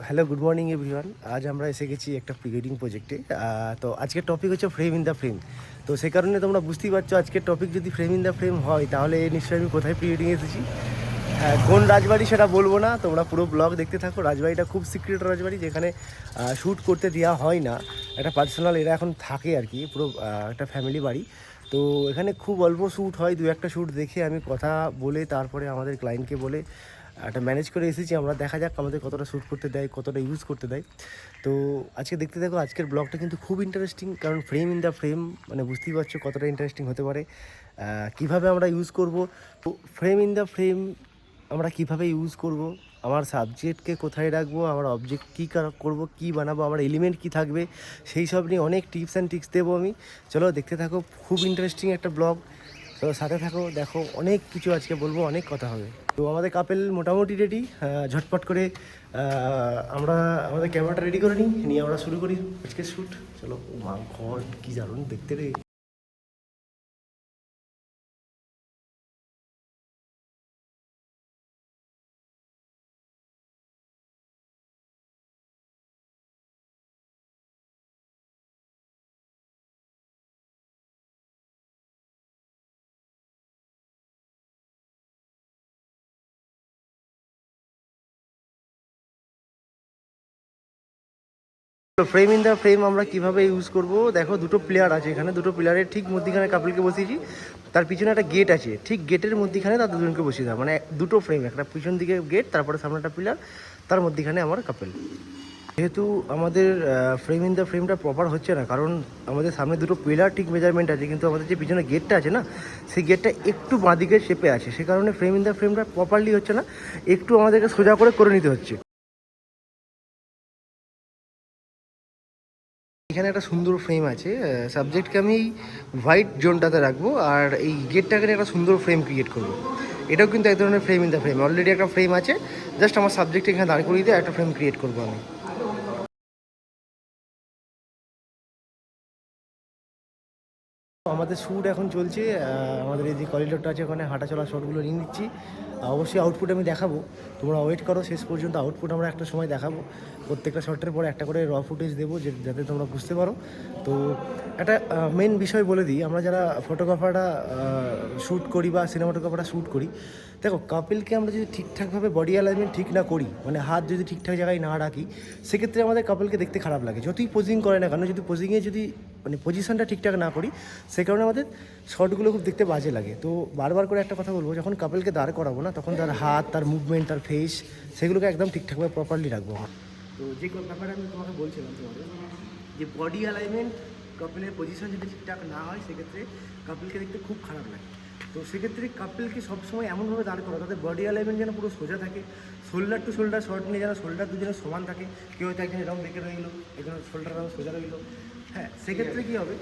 Hello, good morning everyone. আজ আমরা এসে গেছি একটা প্রি ওয়েডিং প্রজেক্টে। তো আজকের টপিক হচ্ছে ফ্রেম ইন দ্য ফ্রেম। তো সেই কারণে তোমরা বুঝতেই পারছো আজকের টপিক যদি ফ্রেম ইন দ্য ফ্রেম হয় তাহলে নিশ্চয়ই আমি কোথায় প্রি ওয়েডিং এসেছি। হ্যাঁ, কোন রাজবাড়ি সেটা বলবো না, তোমরা পুরো ব্লগ দেখতে থাকো। রাজবাড়িটা খুব সিক্রেট রাজবাড়ি, যেখানে শ্যুট করতে দেওয়া হয় না। একটা পার্সোনাল এরা এখন থাকে আর কি, পুরো একটা ফ্যামিলি বাড়ি। তো এখানে খুব অল্প শ্যুট হয়, দু একটা শ্যুট দেখে আমি কথা বলে তারপরে আমাদের ক্লায়েন্টকে বলে একটা ম্যানেজ করে এসেছি আমরা। দেখা যাক আমাদের কতটা শ্যুট করতে দেয়, কতটা ইউজ করতে দেয়। তো আজকে দেখতে দেখো, আজকের ব্লগটা কিন্তু খুব ইন্টারেস্টিং, কারণ ফ্রেম ইন দ্য ফ্রেম মানে বুঝতেই পারছো কতটা ইন্টারেস্টিং হতে পারে। কীভাবে আমরা ইউজ করব, তো ফ্রেম ইন দ্য ফ্রেম আমরা কিভাবে ইউজ করব, আমার সাবজেক্টকে কোথায় রাখবো, আমার অবজেক্ট কী করব, কী বানাবো, আমার এলিমেন্ট কী থাকবে, সেই সব নিয়ে অনেক টিপস অ্যান্ড ট্রিক্স দেবো আমি। চলো দেখতে থাকো, খুব ইন্টারেস্টিং একটা ব্লগ। তো সাথে থাকো, দেখো অনেক কিছু আজকে বলবো, অনেক কথা হবে। তো আমাদের কাপেল মোটামুটি রেডি। ঝটপট করে আমরা আমাদের ক্যামেরাটা রেডি করে নিয়ে আমরা শুরু করি আজকে শ্যুট। চলো, মা ঘর কী দারুণ দেখতে রে। তো ফ্রেম ইন দ্য ফ্রেম আমরা কীভাবে ইউজ করব, দেখো দুটো প্লেয়ার আছে এখানে, দুটো প্লেয়ারের ঠিক মধ্যিখানে কাপলকে বসিয়েছি। তার পিছনে একটা গেট আছে, ঠিক গেটের মধ্যিখানে তার দুজনকে বসিয়ে দেওয়া, মানে দুটো ফ্রেম, একটা পিছন দিকে গেট, তারপরে সামনে একটা পিলার, তার মধ্যিখানে আমার কাপেল। যেহেতু আমাদের ফ্রেম ইন দ্য ফ্রেমটা প্রপার হচ্ছে না, কারণ আমাদের সামনে দুটো পিলার ঠিক মেজারমেন্ট আছে, কিন্তু আমাদের যে পিছনে গেটটা আছে না, সেই গেটটা একটু বাঁদিকের শেপে আছে, সে কারণে ফ্রেম ইন দ্য ফ্রেমটা প্রপারলি হচ্ছে না, একটু আমাদেরকে সোজা করে নিতে হচ্ছে। এখানে একটা সুন্দর ফ্রেম আছে, সাবজেক্টকে আমি হোয়াইট জোনটাতে রাখবো, আর এই গেটটাকে একটা সুন্দর ফ্রেম ক্রিয়েট করবো। এটাও কিন্তু এক ধরনের frame in the frame, already একটা ফ্রেম আছে, জাস্ট আমার সাবজেক্ট এখানে দাঁড় করিয়ে দিয়ে একটা ফ্রেম ক্রিয়েট করবো আমি। আমাদের শ্যুট এখন চলছে, আমাদের এই যে করিডোরটা আছে ওখানে হাঁটা চলা শটগুলো নিয়ে নিচ্ছি। অবশ্যই আউটপুট আমি দেখাবো, তোমরা ওয়েট করো শেষ পর্যন্ত। আউটপুট আমরা একটা সময় দেখাবো, প্রত্যেকটা শটের পরে একটা করে র ফুটেজ দেবো, যাতে তোমরা বুঝতে পারো। তো একটা মেন বিষয় বলে দিই, আমরা যারা ফটোগ্রাফাররা শ্যুট করি বা সিনেমাটোগ্রাফাররা শ্যুট করি, দেখো কাপেলকে আমরা যদি ঠিকঠাকভাবে বডি অ্যালাইনমেন্ট ঠিক না করি, মানে হাত যদি ঠিকঠাক জায়গায় না রাখি, সেক্ষেত্রে আমাদের কাপেলকে দেখতে খারাপ লাগে, যতই পোজিং করে না কেন। যদি পোজিংয়ে যদি মানে পজিশনটা ঠিকঠাক না করি, সে কারণে আমাদের শর্টগুলো খুব দেখতে বাজে লাগে। তো বারবার করে একটা কথা বলবো, যখন কাপেলকে দাঁড় করাবো না, তখন তার হাত, তার মুভমেন্ট, তার ফেস, সেগুলোকে একদম ঠিকঠাকভাবে প্রপারলি রাখবো। তো যে ব্যাপারে আমি তোমাকে বলছিলাম তোমাদের, যে বডি অ্যালাইনমেন্ট, কাপেলের পজিশন যদি ঠিকঠাক না হয়, সেক্ষেত্রে কাপেলকে দেখতে খুব খারাপ লাগে। তো সেক্ষেত্রে কাপেলকে সবসময় এমনভাবে দাঁড় করা, তাদের বডি অ্যালাইনমেন্ট যেন পুরো সোজা থাকে, শোল্ডার টু শোল্ডার শর্ট নিয়ে যেন শোল্ডার দুজনের সমান থাকে। কেউ হয়তো একজন এরকম বেঁকে রইলো, একজন শোল্ডার এরকম সোজা রইলো। হ্যাঁ, সেক্ষেত্রে কী হবে,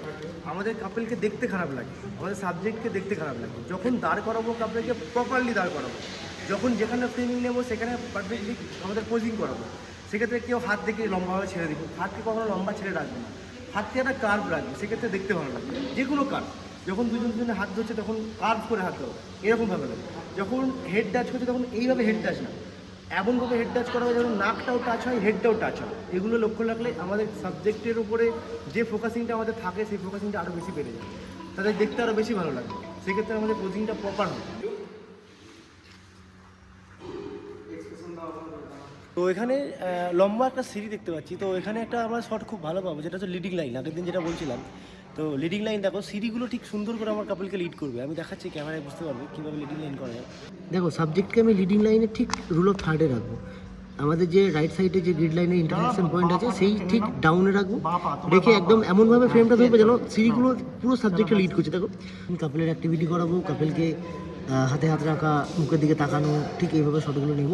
আমাদের কাপেলকে দেখতে খারাপ লাগে, আমাদের সাবজেক্টকে দেখতে খারাপ লাগে। যখন দাঁড় করাবো কাপেলকে প্রপারলি দাঁড় করাবো, যখন যেখানে ফ্রেমিং নেবো সেখানে পারফেক্টলি আমাদের পোজিং করাবো। সেক্ষেত্রে কেউ হাত দেখে লম্বাভাবে ছেড়ে দিব, হাতকে কখনো লম্বা ছেড়ে রাখবে না, হাতকে একটা কার্ভ রাখবে, সেক্ষেত্রে দেখতে ভালো লাগবে। যে কোনো কার্ভ, যখন দুজনে হাত ধরছে তখন কার্ভ করে হাত দেবো, এরকমভাবে লাগবে। যখন হেড টাচ করছে তখন এইভাবে হেড টাচ না, এমনভাবে হেড টাচ করা হয় যেন নাকটাও টাচ হয়, হেডটাও টাচ হয়। এগুলো লক্ষ্য রাখলে আমাদের সাবজেক্টের উপরে যে ফোকাসিংটা আমাদের থাকে, সেই ফোকাসিংটা আরও বেশি বেড়ে যায়, তাদের দেখতে আরও বেশি ভালো লাগবে। সেক্ষেত্রে আমাদের পোজিংটা প্রপার হয়। তো এখানে লম্বা একটা সিঁড়ি দেখতে পাচ্ছি, তো এখানে একটা আমরা শট খুব ভালো পাবো, যেটা হচ্ছে লিডিং লাইন। আগের দিন যেটা বলছিলাম, তো লিডিং লাইন দেখো, সিঁড়িগুলো ঠিক সুন্দর করে আমার কাপলকে লিড করবে। আমি দেখাচ্ছি, ক্যামেরায় বুঝতে পারবে কীভাবে লিডিং লাইন করা যায়। দেখো, সাবজেক্টকে আমি লিডিং লাইনে ঠিক রুল অফ থার্ডে রাখবো। আমাদের যে রাইট সাইডে যে গ্রিড লাইনের ইন্টারসেকশন পয়েন্ট আছে, সেই ঠিক ডাউনে রাখবো, রেখে একদম এমনভাবে ফ্রেমটা ধরবো যেন সিঁড়িগুলো পুরো সাবজেক্টে লিড করছে। দেখো, কাপেলের অ্যাক্টিভিটি করাবো, কাপেলকে হাতে হাত রাখা, মুখের দিকে তাকানো, ঠিক এইভাবে শটগুলো নেব।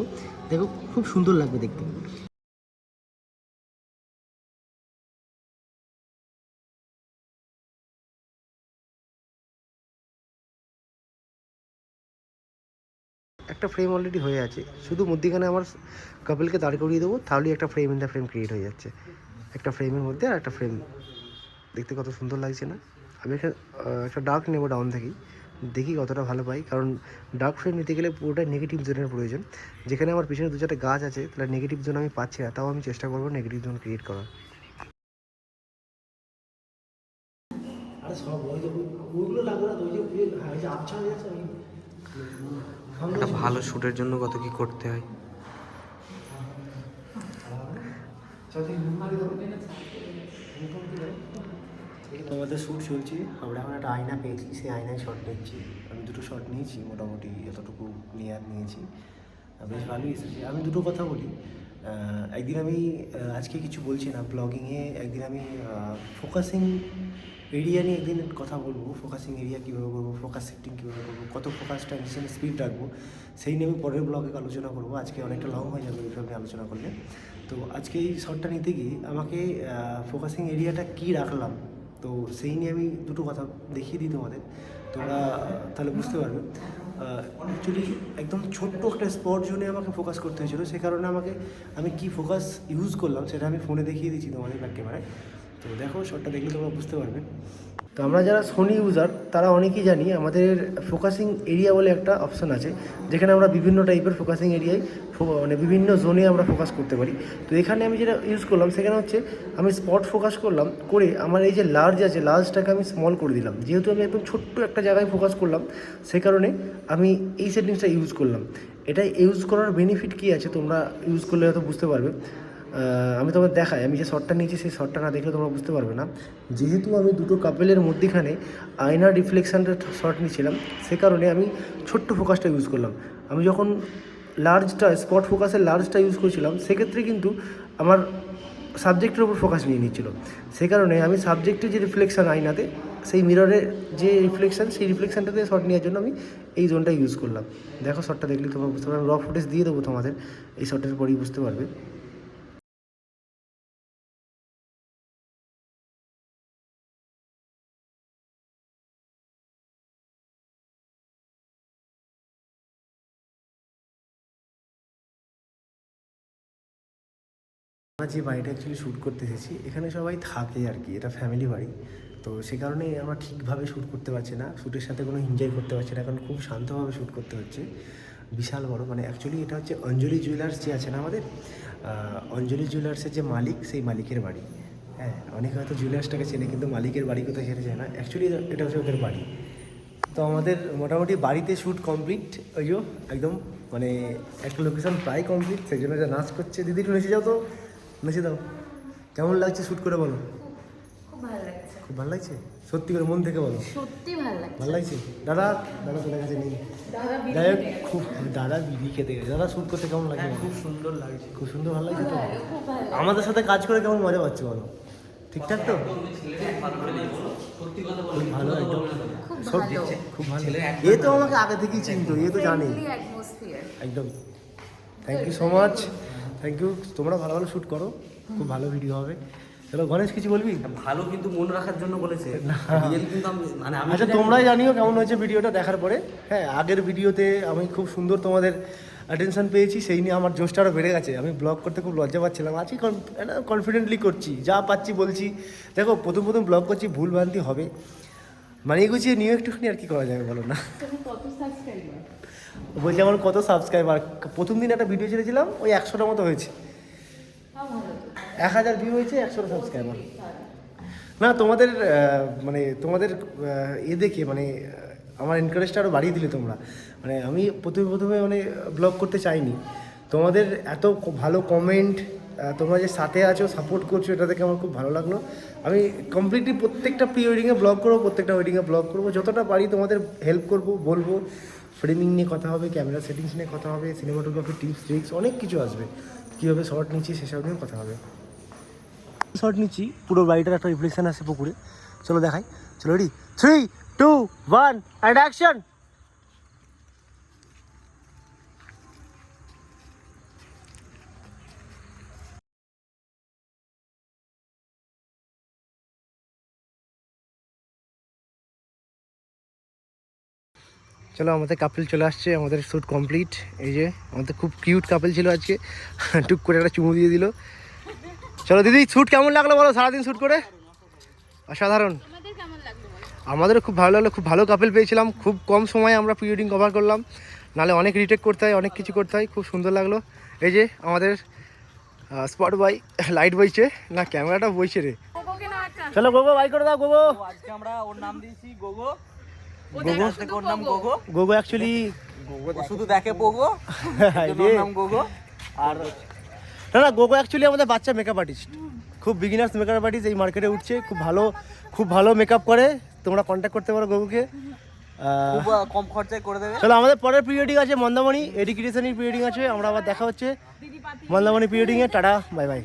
দেখো, খুব সুন্দর লাগবে দেখতে। একটা ফ্রেম অলরেডি হয়ে আছে, শুধু মধ্যিখানে আমার কাপেলকে দাঁড় করিয়ে দেবো, তাহলেই একটা frame in the frame create হয়ে যাচ্ছে। একটা ফ্রেমের মধ্যে আর একটা ফ্রেম, দেখতে কত সুন্দর লাগছে না। আমি একটা ডার্ক নেবো ডাউন থেকেই, দেখি কতটা ভালো পাই, কারণ ডার্ক ফ্রেম নিতে গেলে পুরোটাই নেগেটিভ জোনের প্রয়োজন। যেখানে আমার পিছনে 2-4টা গাছ আছে, তাহলে নেগেটিভ জোন আমি পাচ্ছি না, তাও আমি চেষ্টা করবো নেগেটিভ জোন ক্রিয়েট করার। একটা ভালো শ্যুটের জন্য কত কি করতে হয়। আমাদের শ্যুট চলছে, আমরা এখন একটা আয়না পেয়েছি, সেই আয়নায় শট নিচ্ছি। আমি 2টো শট নিয়েছি, মোটামুটি এতটুকু ক্লিয়ার নিয়েছি, বেশ ভালোই এসেছে। আমি দুটো কথা বলি, একদিন আমি আজকে কিছু বলছি না ব্লগিংয়ে, একদিন আমি ফোকাসিং এরিয়া নিয়ে একদিন কথা বলবো। ফোকাসিং এরিয়া কীভাবে করবো, ফোকাস শিফটিং কীভাবে করবো, কত ফোকাসটা ইনস্ট্যান্ট স্পিড রাখবো, সেই নিয়ে আমি পরের ব্লগে আলোচনা করবো। আজকে অনেকটা লং হয়ে যাবে এইসব নিয়ে আলোচনা করলে। তো আজকে এই শটটা নিতে গিয়ে আমাকে ফোকাসিং এরিয়াটা কী রাখলাম, তো সেই নিয়ে আমি দুটো কথা দেখিয়ে দিই তোমাদের, তোমরা তাহলে বুঝতে পারবে। অ্যাকচুয়ালি একদম ছোট্ট একটা স্পট জোনে আমাকে ফোকাস করতে হয়েছিল, সে কারণে আমি কি ফোকাস ইউজ করলাম সেটা আমি ফোনে দেখিয়ে দিচ্ছি তোমাদের ব্যাক ক্যামেরায়। তো দেখো শটটা দেখলে তোমরা বুঝতে পারবে। তো আমরা যারা সোনি ইউজার তারা অনেকেই জানি আমাদের ফোকাসিং এরিয়া বলে একটা অপশান আছে, যেখানে আমরা বিভিন্ন টাইপের ফোকাসিং এরিয়ায় মানে বিভিন্ন জোনে আমরা ফোকাস করতে পারি। তো এখানে আমি যেটা ইউজ করলাম সেখানে হচ্ছে আমি স্পট ফোকাস করলাম, করে আমার এই যে লার্জ আছে লার্জটাকে আমি স্মল করে দিলাম। যেহেতু আমি একদম ছোট্ট একটা জায়গায় ফোকাস করলাম, সেই কারণে আমি এই সেটিংসটা ইউজ করলাম। এটা ইউজ করার বেনিফিট কী আছে তোমরা ইউজ করলে হয়তো বুঝতে পারবে। আমি তোমার দেখাই, আমি যে শটটা নিয়েছি সেই শটটা না দেখলে তোমরা বুঝতে পারবে না। যেহেতু আমি দুটো কাপেলের মধ্যেখানে আয়নার রিফ্লেকশানটা শট নিয়েছিলাম, সে কারণে আমি ছোট্ট ফোকাসটা ইউজ করলাম। আমি যখন লার্জটা স্পট ফোকাসের লার্জটা ইউজ করছিলাম, সেক্ষেত্রে কিন্তু আমার সাবজেক্টের উপর ফোকাস নিয়ে নিচ্ছিল। সে কারণে আমি সাবজেক্টের যে রিফ্লেকশান আয়নাতে, সেই মিররের যে রিফ্লেকশান, সেই রিফ্লেকশানটাতে শট নেওয়ার জন্য আমি এই জোনটা ইউজ করলাম। দেখো শটটা দেখলে তোমরা বুঝতে পারবে, র ফুটেজ দিয়ে দেবো তোমাদের, এই শটের পরেই বুঝতে পারবে। আমরা যে বাড়িটা অ্যাকচুয়ালি শ্যুট করতে এসেছি, এখানে সবাই থাকে আর কি, এটা ফ্যামিলি বাড়ি। তো সে কারণে আমরা ঠিকভাবে শ্যুট করতে পারছি না, শ্যুটের সাথে কোনো এনজয় করতে পারছি না, কারণ খুব শান্তভাবে শ্যুট করতে হচ্ছে। বিশাল বড়, মানে অ্যাকচুয়ালি এটা হচ্ছে অঞ্জলি জুয়েলার্স যে আছে না আমাদের, অঞ্জলি জুয়েলার্সের যে মালিক, সেই মালিকের বাড়ি। হ্যাঁ, অনেকে হয়তো জুয়েলার্সটাকে চেনে, কিন্তু মালিকের বাড়ি কোথায় সেটা যায় না। অ্যাকচুয়ালি এটা হচ্ছে ওদের বাড়ি। তো আমাদের মোটামুটি বাড়িতে শ্যুট কমপ্লিট, ওই যে একদম মানে একটা লোকেশন প্রায় কমপ্লিট, সেই জন্য যা নাচ করছে। দিদি একটু নেচে যাও তো, নেচে দাও। কেমন লাগছে শ্যুট করে বলো? খুব ভালো লাগছে, খুব ভালো লাগছে, সত্যি করে মন থেকে বলো। সত্যি ভালো লাগছে। ভালো লাগছে। দাদা তোদের কাছে নেই, যাই হোক খুব, দাদা বিড়ি খেতে গেছে। দাদা শ্যুট করতে কেমন লাগছে? খুব সুন্দর লাগছে, খুব সুন্দর, ভালো লাগছে তো? খুব ভালো। আমাদের সাথে কাজ করে কেমন মজা পাচ্ছে বলো? ঠিকঠাক তো? খুব ভালো, একদম খুব ভালো। এ তো আমাকে আগে থেকেই চিনতো, এ তো জানে একদম। Thank you so much, thank you. তোমরা ভালো ভালো শ্যুট করো, খুব ভালো ভিডিও হবে। চলো গণেশ, কিছু বলবি? ভালো কিন্তু মনে রাখার জন্য বলেছে কিন্তু মানে আমি আচ্ছা, তোমরাই জানিও কেমন হয়েছে ভিডিওটা দেখার পরে। হ্যাঁ, আগের ভিডিওতে আমি খুব সুন্দর তোমাদের অ্যাটেনশন পেয়েছি, সেই নিয়ে আমার জোশটা আরও বেড়ে গেছে। আমি ব্লগ করতে খুব লজ্জা পাচ্ছিলাম, আজকে কনফিডেন্টলি করছি, যা পাচ্ছি বলছি। দেখো প্রথম ব্লগ করছি, ভুল ভ্রান্তি হবে, মানিয়ে গুছিয়ে নিয়ে একটুখানি, আর কি করা যাবে বলো না? বলছি আমার কত সাবস্ক্রাইবার, প্রথম দিন একটা ভিডিও ছেড়েছিলাম, ওই 100টার মতো হয়েছে, 1000 ভিউ হয়েছে, 100 সাবস্ক্রাইবার। না তোমাদের মানে তোমাদের দেখে মানে আমার এনকারেজটা আরও বাড়িয়ে দিলে তোমরা। মানে আমি প্রথমে মানে ব্লগ করতে চাইনি, তোমাদের এত ভালো কমেন্ট, তোমরা যে সাথে আছো, সাপোর্ট করছো, এটা দেখে আমার খুব ভালো লাগলো। আমি কমপ্লিটলি প্রত্যেকটা প্রি ওয়েডিংয়ে ব্লগ করবো, প্রত্যেকটা ওয়েডিংয়ে ব্লগ করবো, যতটা পারি তোমাদের হেল্প করবো, বলবো। ফ্রেমিং নিয়ে কথা হবে, ক্যামেরা সেটিংস নিয়ে কথা হবে, সিনেমাটোগ্রাফি টিপস ট্রিক্স অনেক কিছু আসবে, কীভাবে শর্ট নিচ্ছি সেসব নিয়েও কথা হবে। শর্ট নিচ্ছি, পুরো বাড়িটার একটা রিফ্লেকশন আসছে পুকুরে, চলো দেখাই। চলো রেডি, 3, 2, 1 অ্যান্ড অ্যাকশন। চলো, আমাদের কাপল চলে আসছে, আমাদের শ্যুট কমপ্লিট। এই যে আমাদের খুব কিউট কাপল ছিল আজকে, টুক করে একটা চুমু দিয়ে দিল। চলো দিদি, শ্যুট কেমন লাগলো বলো? সারাদিন শ্যুট করে অসাধারণ। আমাদেরও খুব ভালো লাগলো, খুব ভালো কাপেল পেয়েছিলাম, খুব কম সময়ে আমরা প্রি ওয়েডিং কভার করলাম, নাহলে অনেক রিটেক করতে হয়, অনেক কিছু করতে হয়। খুব সুন্দর লাগলো। এই যে আমাদের স্পট বয় লাইট বইছে না, ক্যামেরাটা বইছে রে। চলো গোগো বাই করে দাও। গোগো আজকে আমরা ওর নাম দিয়েছি গোগো। গোগো থেকে ওর নাম গোগো। গোগো অ্যাকচুয়ালি গোগো শুধু দেখে পোগো, ওর নাম গোগো। আর না গোগো অ্যাকচুয়ালি আমাদের বাচ্চা মেকআপ আর্টিস্ট, খুব বিগিনার্স মেকআপ আর্টিস্ট, এই মার্কেটে উঠছে, খুব ভালো মেকআপ করে। তোমরা কন্ট্যাক্ট করতে পারো গোগুকে, খুব কম খরচায় করে দেবে। চলো আমাদের পরের প্রি ওয়েডিং আছে মন্দামণি, এডুকেশনের প্রি ওয়েডিং আছে, আমরা আবার দেখা হচ্ছে মন্দামণি প্রি ওয়েডিংয়ে। Tata, bye by.